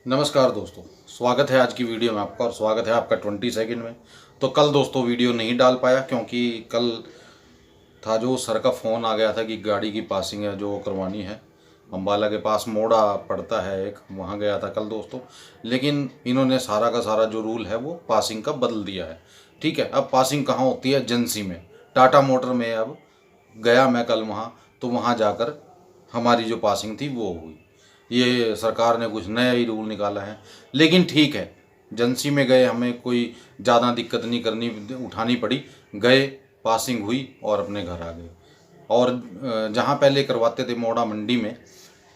नमस्कार दोस्तों, स्वागत है आज की वीडियो में आपका और स्वागत है आपका 20 सेकंड में। तो कल दोस्तों वीडियो नहीं डाल पाया क्योंकि कल था जो सर का फ़ोन आ गया था कि गाड़ी की पासिंग है जो करवानी है। अम्बाला के पास मोड़ा पड़ता है एक, वहाँ गया था कल दोस्तों। लेकिन इन्होंने सारा का सारा जो रूल है वो पासिंग का बदल दिया है। ठीक है, अब पासिंग कहाँ होती है? एजेंसी में, टाटा मोटर में। अब गया मैं कल वहाँ, तो वहाँ जाकर हमारी जो पासिंग थी वो हुई। ये सरकार ने कुछ नया ही रूल निकाला है, लेकिन ठीक है, एजेंसी में गए, हमें कोई ज़्यादा दिक्कत नहीं करनी उठानी पड़ी। गए, पासिंग हुई और अपने घर आ गए। और जहाँ पहले करवाते थे मोड़ा मंडी में,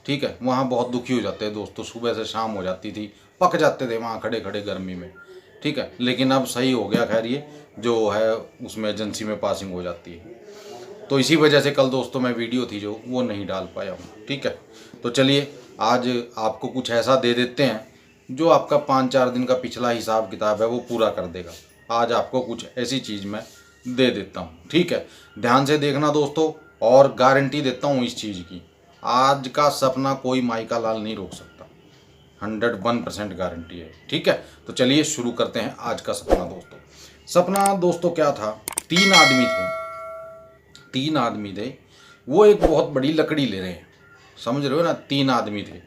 ठीक है, वहाँ बहुत दुखी हो जाते हैं दोस्तों। सुबह से शाम हो जाती थी, पक जाते थे वहाँ खड़े खड़े गर्मी में। ठीक है, लेकिन अब सही हो गया। खैर, ये जो है उसमें एजेंसी में पासिंग हो जाती है। तो इसी वजह से कल दोस्तों मैं वीडियो थी जो वो नहीं डाल पाया हूँ। ठीक है, तो चलिए आज आपको कुछ ऐसा दे देते हैं जो आपका 5-4 दिन का पिछला हिसाब किताब है वो पूरा कर देगा। आज आपको कुछ ऐसी चीज़ मैं दे देता हूँ। ठीक है, ध्यान से देखना दोस्तों, और गारंटी देता हूँ इस चीज़ की, आज का सपना कोई माई का लाल नहीं रोक सकता। 101% गारंटी है। ठीक है, तो चलिए शुरू करते हैं आज का सपना दोस्तों। सपना दोस्तों क्या था? 3 आदमी थे। वो एक बहुत बड़ी लकड़ी ले रहे हैं, समझ रहे हो ना? 3 आदमी थे।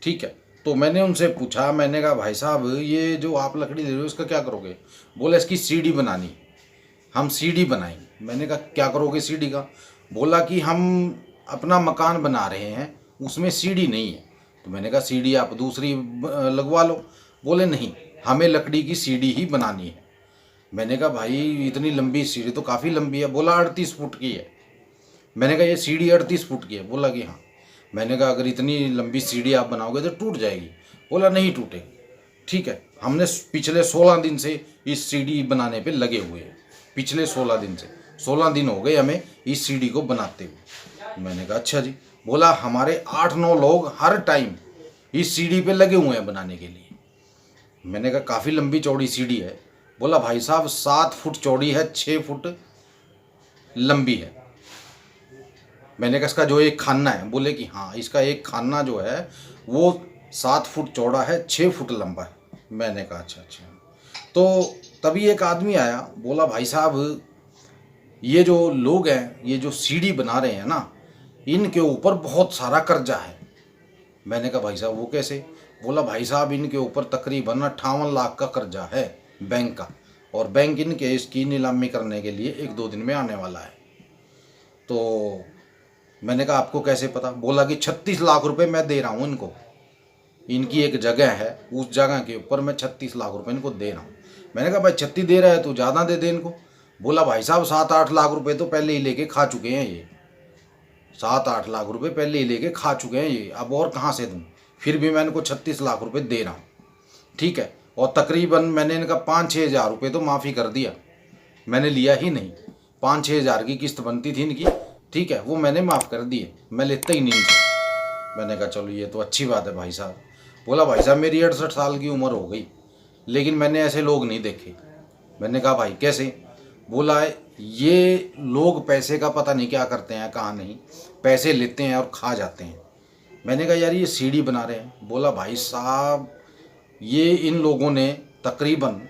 ठीक है, तो मैंने उनसे पूछा, मैंने कहा भाई साहब ये जो आप लकड़ी ले रहे हो इसका क्या करोगे? बोला इसकी सीढ़ी बनानी, हम सीढ़ी बनाएंगे। मैंने कहा क्या करोगे सीढ़ी का? बोला कि हम अपना मकान बना रहे हैं, उसमें सीढ़ी नहीं है। तो मैंने कहा सीढ़ी आप दूसरी लगवा लो। बोले नहीं, हमें लकड़ी की सीढ़ी ही बनानी है। मैंने कहा भाई इतनी लंबी सीढ़ी तो काफ़ी लंबी है। बोला 38 फुट की है। मैंने कहा ये सीढ़ी 38 फुट की है। बोला कि हाँ। मैंने कहा अगर इतनी लंबी सीढ़ी आप बनाओगे तो टूट जाएगी। बोला नहीं टूटेगी। ठीक है, हमने पिछले 16 दिन से इस सीढ़ी बनाने पे लगे हुए हैं। पिछले 16 दिन से, 16 दिन हो गए हमें इस सीढ़ी को बनाते हुए। मैंने कहा अच्छा जी। बोला हमारे 8-9 लोग हर टाइम इस सीढ़ी पे लगे हुए हैं बनाने के लिए। मैंने कहा काफ़ी लंबी चौड़ी सीढ़ी है। बोला भाई साहब 7 फुट चौड़ी है, 6 फुट लंबी है। मैंने कहा इसका जो एक खाना है? बोले कि हाँ, इसका एक खाना जो है वो 7 फुट चौड़ा है, 6 फुट लंबा है। मैंने कहा अच्छा अच्छा। तो तभी एक आदमी आया, बोला भाई साहब ये जो लोग हैं, ये जो सीढ़ी बना रहे हैं ना, इनके ऊपर बहुत सारा कर्जा है। मैंने कहा भाई साहब वो कैसे? बोला भाई साहब इनके ऊपर तकरीबन 58 लाख का कर्जा है बैंक का, और बैंक इनके इसकी नीलामी करने के लिए 1-2 दिन में आने वाला है। तो मैंने कहा आपको कैसे पता? बोला कि 36 लाख रुपए मैं दे रहा हूँ इनको। इनकी एक जगह है, उस जगह के ऊपर मैं 36 लाख रुपए इनको दे रहा हूँ। मैंने कहा भाई 36 दे रहा है तो ज़्यादा दे इनको। बोला भाई साहब 7-8 लाख रुपए तो पहले ही लेके खा चुके हैं ये। 7-8 लाख रुपए पहले ही लेके खा चुके हैं ये, अब और कहाँ से दूँ? फिर भी मैं इनको 36 लाख रुपए दे रहा हूँ। ठीक है, और तकरीबन मैंने इनका 5-6 हज़ार रुपये तो माफ़ी कर दिया। मैंने लिया ही नहीं। 5-6 हज़ार की किस्त बनती थी इनकी, ठीक है, वो मैंने माफ़ कर दिए, मैं लेता ही नहीं इनसे। मैंने कहा चलो ये तो अच्छी बात है भाई साहब। बोला भाई साहब मेरी 68 साल की उम्र हो गई, लेकिन मैंने ऐसे लोग नहीं देखे। मैंने कहा भाई कैसे? बोला ये लोग पैसे का पता नहीं क्या करते हैं, कहाँ नहीं, पैसे लेते हैं और खा जाते हैं। मैंने कहा यार ये सीढ़ी बना रहे हैं। बोला भाई साहब ये इन लोगों ने तकरीबन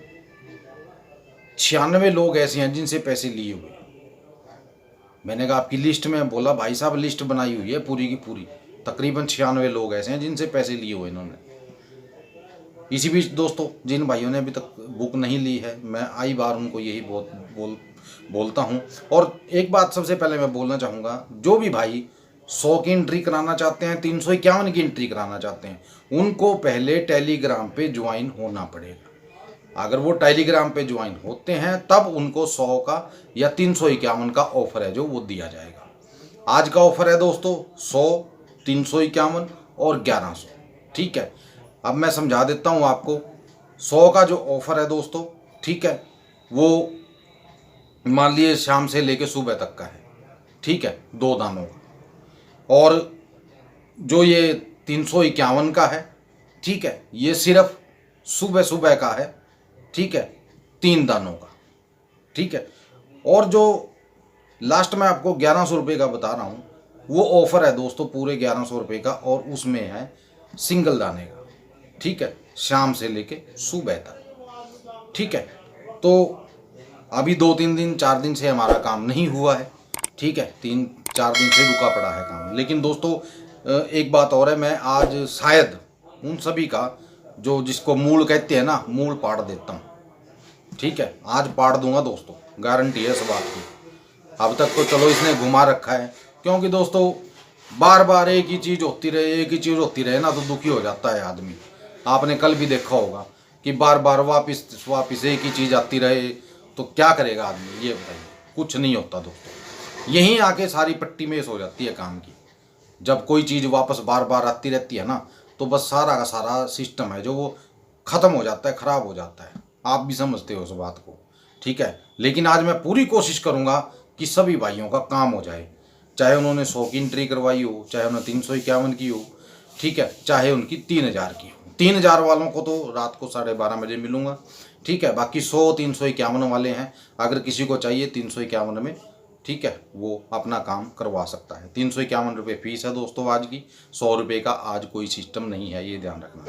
96 लोग ऐसे हैं जिनसे पैसे लिए हुए। मैंने कहा आपकी लिस्ट में? बोला भाई साहब लिस्ट बनाई हुई है पूरी की पूरी, तकरीबन 96 लोग ऐसे हैं जिनसे पैसे लिए हुए इन्होंने। इसी बीच दोस्तों जिन भाइयों ने अभी तक बुक नहीं ली है, मैं आई बार उनको यही बोलता हूँ। और एक बात सबसे पहले मैं बोलना चाहूँगा, जो भी भाई 100 की एंट्री कराना चाहते हैं, 351 की एंट्री कराना चाहते हैं, उनको पहले टेलीग्राम पे ज्वाइन होना पड़ेगा। अगर वो टेलीग्राम पे ज्वाइन होते हैं तब उनको 100 का या 351 का ऑफर है जो वो दिया जाएगा। आज का ऑफर है दोस्तों 100, 351 और 1100। ठीक है, अब मैं समझा देता हूँ आपको। 100 का जो ऑफर है दोस्तों, ठीक है, वो मान लिए शाम से लेके सुबह तक का है। ठीक है, 2 दानों का। और जो ये 351 का है, ठीक है, ये सिर्फ सुबह सुबह का है। ठीक है, 3 दानों का। ठीक है, और जो लास्ट में आपको 1100 रुपये का बता रहा हूँ, वो ऑफर है दोस्तों पूरे 1100 रुपये का, और उसमें है सिंगल दाने का। ठीक है, शाम से लेके सुबह तक। ठीक है, तो अभी 2-3 दिन 4 दिन से हमारा काम नहीं हुआ है। ठीक है, 3-4 दिन से रुका पड़ा है काम। लेकिन दोस्तों एक बात और है, मैं आज शायद उन सभी का जो जिसको मूल कहते हैं ना, मूल पाड़ देता हूँ। ठीक है, आज पाड़ दूंगा दोस्तों, गारंटी है इस बात की। अब तक तो चलो इसने घुमा रखा है, क्योंकि दोस्तों बार बार एक ही चीज़ होती रहे, एक ही चीज़ होती रहे ना, तो दुखी हो जाता है आदमी। आपने कल भी देखा होगा कि बार बार वापस एक ही चीज़ आती रहे तो क्या करेगा आदमी, ये बताइए। कुछ नहीं होता दोस्तों, यहीं आके सारी पट्टी मेस हो जाती है काम की। जब कोई चीज़ वापस बार बार आती रहती है ना, तो बस सारा का सारा सिस्टम है जो वो ख़त्म हो जाता है, ख़राब हो जाता है। आप भी समझते हो उस बात को। ठीक है, लेकिन आज मैं पूरी कोशिश करूँगा कि सभी भाइयों का काम हो जाए, चाहे उन्होंने 100 की एंट्री करवाई हो, चाहे उन्होंने 351 की हो। ठीक है, चाहे उनकी 3000 की हो। 3000 वालों को तो रात को 12:30 बजे मिलूँगा। ठीक है, बाकी 100-351 वाले हैं, अगर किसी को चाहिए 351 में, ठीक है, वो अपना काम करवा सकता है। 351 रुपये फीस है दोस्तों आज की, 100 रुपये का आज कोई सिस्टम नहीं है, ये ध्यान रखना।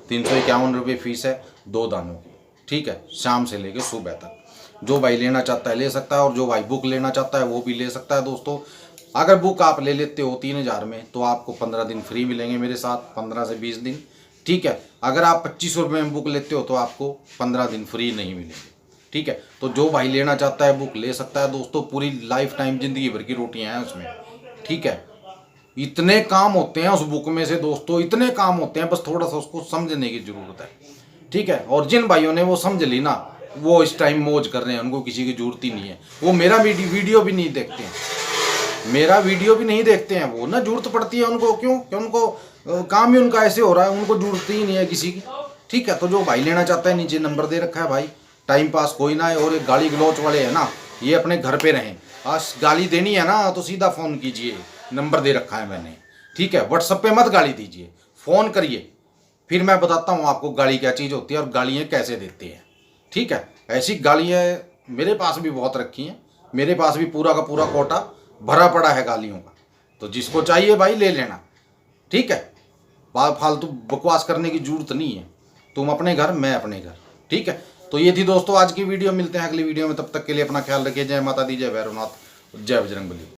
351 रुपये फीस है 2 दानों की। ठीक है, शाम से लेकर सुबह तक। जो भाई लेना चाहता है ले सकता है, और जो भाई बुक लेना चाहता है वो भी ले सकता है दोस्तों। अगर बुक आप ले लेते हो 3000 में, तो आपको 15 दिन फ्री मिलेंगे मेरे साथ, 15 से 20 दिन। ठीक है, अगर आप 2500 रुपये में बुक लेते हो तो आपको 15 दिन फ्री नहीं मिलेंगे। ठीक है, तो जो भाई लेना चाहता है बुक ले सकता है दोस्तों। पूरी लाइफ टाइम ज़िंदगी भर की रोटियां हैं उसमें। ठीक है, इतने काम होते हैं उस बुक में से दोस्तों, इतने काम होते हैं, बस थोड़ा सा उसको समझने की ज़रूरत है। ठीक है, और जिन भाइयों ने वो समझ ली ना, वो इस टाइम मौज कर रहे हैं, उनको किसी की जरूरत ही नहीं है। वो मेरा वीडियो भी नहीं देखते हैं, मेरा वीडियो भी नहीं देखते हैं वो ना। जरूरत पड़ती है उनको, क्यों कि उनको काम ही उनका ऐसे हो रहा है, उनको जरूरत ही नहीं है किसी की। ठीक है, तो जो भाई लेना चाहता है नीचे नंबर दे रखा है भाई, टाइम पास कोई ना है। और एक गाली गलौच वाले हैं ना, ये अपने घर पे रहें। आज गाली देनी है ना तो सीधा फ़ोन कीजिए, नंबर दे रखा है मैंने। ठीक है, व्हाट्सएप पे मत गाली दीजिए, फ़ोन करिए, फिर मैं बताता हूँ आपको गाली क्या चीज़ होती है और गालियाँ कैसे देते हैं। ठीक है, ऐसी गालियाँ मेरे पास भी बहुत रखी हैं, मेरे पास भी पूरा का पूरा कोटा भरा पड़ा है गालियों का। तो जिसको चाहिए भाई ले लेना। ठीक है, फालतू बकवास करने की जरूरत नहीं है। तुम अपने घर, मैं अपने घर। ठीक है, तो ये थी दोस्तों आज की वीडियो। मिलते हैं अगली वीडियो में, तब तक के लिए अपना ख्याल रखिए। जय माता दी, जय भैरवनाथ, जय बजरंगबली।